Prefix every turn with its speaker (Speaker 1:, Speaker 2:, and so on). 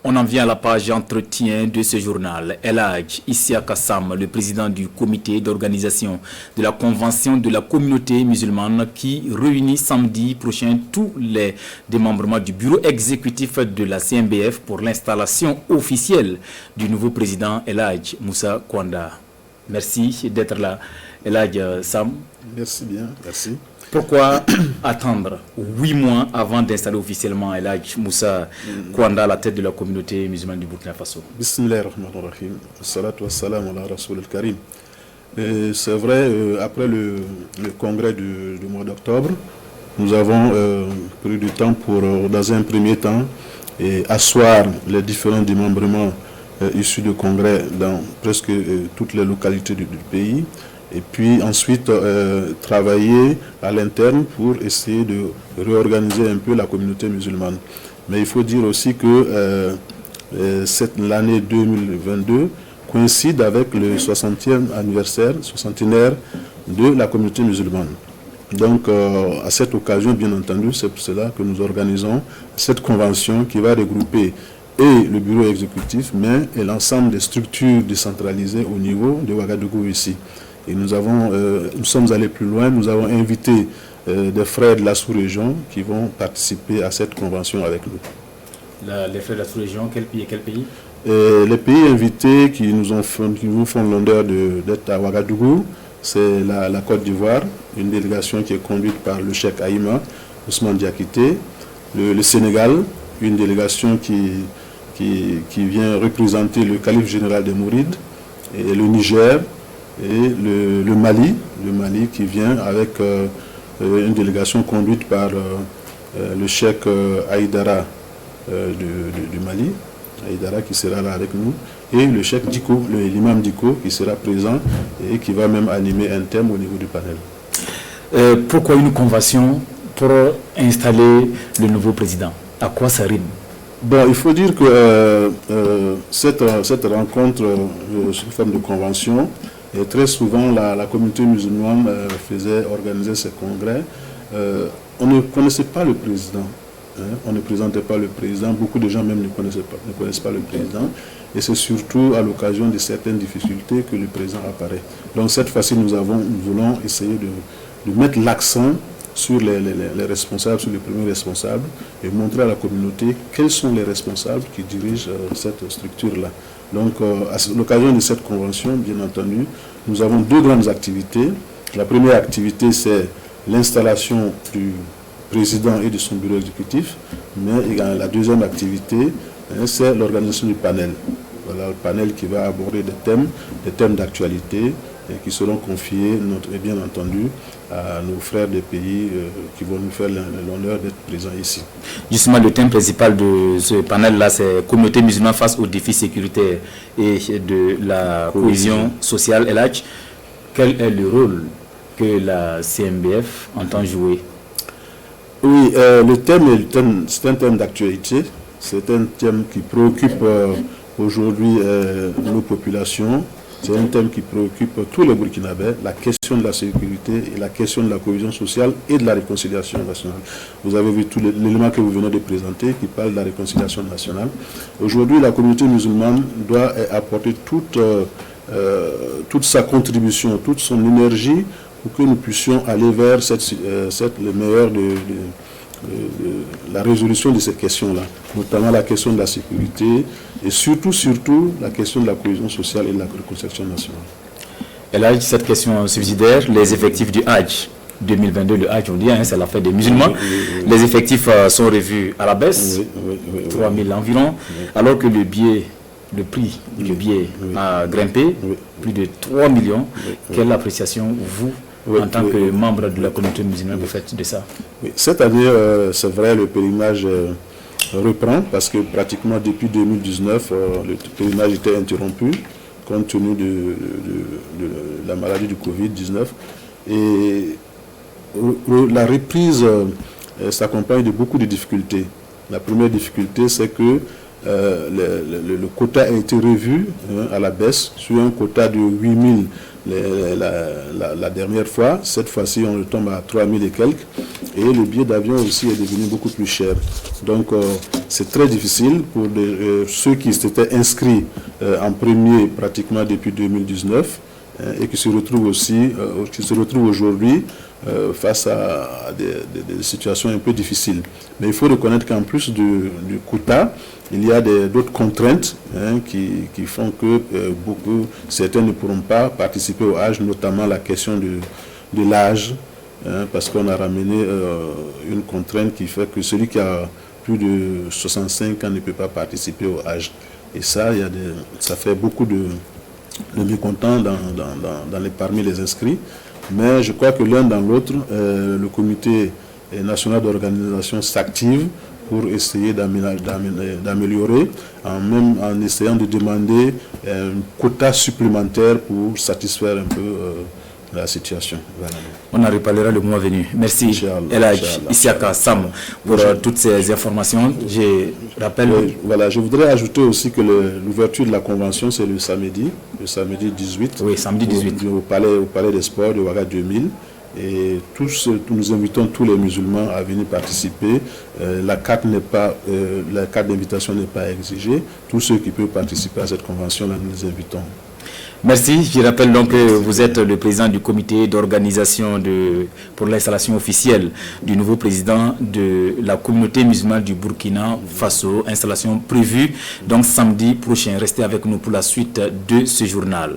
Speaker 1: On en vient à la page entretien de ce journal. El Hadj Isiaka Sam, le président du comité d'organisation de la convention de la communauté musulmane qui réunit samedi prochain tous les démembrements du bureau exécutif de la CMBF pour l'installation officielle du nouveau président El Hadj Moussa Kwanda. Merci d'être là, El Hadj Sam.
Speaker 2: Merci bien, merci.
Speaker 1: Pourquoi attendre 8 mois avant d'installer officiellement El Hadj Moussa Kwanda à la tête de la communauté musulmane du Burkina Faso?
Speaker 2: Bismillahirrahmanirrahim. Salatu wassalam ala Rasoul al-Karim. C'est vrai, après le congrès du mois d'octobre, nous avons pris du temps pour, dans un premier temps, asseoir les différents démembrements issus du congrès dans presque toutes les localités du pays. Et puis ensuite travailler à l'interne pour essayer de réorganiser un peu la communauté musulmane. Mais il faut dire aussi que l'année 2022 coïncide avec le 60e anniversaire, centenaire de la communauté musulmane. Donc à cette occasion, bien entendu, c'est pour cela que nous organisons cette convention qui va regrouper et le bureau exécutif, mais et l'ensemble des structures décentralisées au niveau de Ouagadougou ici. Et nous sommes allés plus loin, nous avons invité des frères de la sous-région qui vont participer à cette convention avec nous.
Speaker 1: Les frères de la sous-région, quel pays et quel pays?
Speaker 2: Les pays invités qui nous font l'honneur d'être à Ouagadougou, c'est la Côte d'Ivoire, une délégation qui est conduite par le cheikh Aïma, Ousmane Diakité, le Sénégal, une délégation qui vient représenter le calife général des Mourides, et le Niger, et le Mali qui vient avec une délégation conduite par le cheikh Aïdara du Mali, Aïdara qui sera là avec nous, et le cheikh Diko, l'imam Diko qui sera présent et qui va même animer un thème au niveau du panel.
Speaker 1: Pourquoi une convention pour installer le nouveau président? À quoi ça rime?
Speaker 2: Bon, il faut dire que cette rencontre sous forme de convention, et très souvent, la communauté musulmane organisait ces congrès. On ne connaissait pas le président. On ne présentait pas le président. Beaucoup de gens même ne connaissent pas le président. Et c'est surtout à l'occasion de certaines difficultés que le président apparaît. Donc cette fois-ci, nous voulons essayer de mettre l'accent sur les responsables, sur les premiers responsables, et montrer à la communauté quels sont les responsables qui dirigent cette structure-là. Donc, à l'occasion de cette convention, bien entendu, nous avons deux grandes activités. La première activité, c'est l'installation du président et de son bureau exécutif. Mais la deuxième activité, c'est l'organisation du panel. Voilà, le panel qui va aborder des thèmes d'actualité et qui seront confiés, bien entendu, à nos frères des pays qui vont nous faire l'honneur d'être présents ici.
Speaker 1: Justement, le thème principal de ce panel-là, c'est communauté musulmane face aux défis sécuritaires et de la cohésion sociale. El Hadj, quel est le rôle que la CMBF entend jouer?
Speaker 2: Oui, le thème, c'est un thème d'actualité. C'est un thème qui préoccupe aujourd'hui nos populations. C'est un thème qui préoccupe tous les Burkinabés, la question de la sécurité et la question de la cohésion sociale et de la réconciliation nationale. Vous avez vu tout l'élément que vous venez de présenter qui parle de la réconciliation nationale. Aujourd'hui, la communauté musulmane doit apporter toute sa contribution, toute son énergie pour que nous puissions aller vers le meilleur de la résolution de ces questions-là, notamment la question de la sécurité et surtout la question de la cohésion sociale et de la réconciliation nationale.
Speaker 1: Et là, cette question subsidiaire, les effectifs du Hadj 2022, le Hadj, on dit, c'est la fête des musulmans. Oui. Les effectifs sont revus à la baisse, 3 000 environ, alors que le prix du billet a grimpé, plus de 3 millions. Quelle appréciation vous, en tant que membre de la communauté musulmane, vous faites de ça?
Speaker 2: Cette année, c'est vrai, le pèlerinage reprend parce que pratiquement depuis 2019, le pèlerinage était interrompu compte tenu de la maladie du Covid-19. Et la reprise s'accompagne de beaucoup de difficultés. La première difficulté, c'est que le quota a été revu à la baisse sur un quota de 8000 la dernière fois. Cette fois-ci, on tombe à 3000 et quelques. Et le billet d'avion aussi est devenu beaucoup plus cher. Donc, c'est très difficile pour ceux qui s'étaient inscrits en premier pratiquement depuis 2019 et qui se retrouvent aujourd'hui face à des situations un peu difficiles. Mais il faut reconnaître qu'en plus du quota, il y a d'autres contraintes qui font que certains ne pourront pas participer au Hajj, notamment la question de l'âge, parce qu'on a ramené une contrainte qui fait que celui qui a plus de 65 ans ne peut pas participer au Hajj. Et ça, ça fait beaucoup de mécontents parmi les inscrits. Mais je crois que l'un dans l'autre, le comité national d'organisation s'active pour essayer d'améliorer, en essayant de demander un quota supplémentaire pour satisfaire un peu la situation. Voilà.
Speaker 1: On en reparlera le mois venu. Merci El Hadj Isiaka Sam pour toutes ces informations. Je rappelle...
Speaker 2: Voilà, je voudrais ajouter aussi que l'ouverture de la convention, c'est le samedi 18.
Speaker 1: Oui, samedi 18.
Speaker 2: Au Palais des Sports de Ouaga 2000. Et nous invitons tous les musulmans à venir participer. La carte d'invitation n'est pas exigée. Tous ceux qui peuvent participer à cette convention-là, nous les invitons.
Speaker 1: Merci. Je rappelle donc que vous êtes le président du comité d'organisation pour l'installation officielle du nouveau président de la communauté musulmane du Burkina Faso. Installation prévue donc samedi prochain. Restez avec nous pour la suite de ce journal.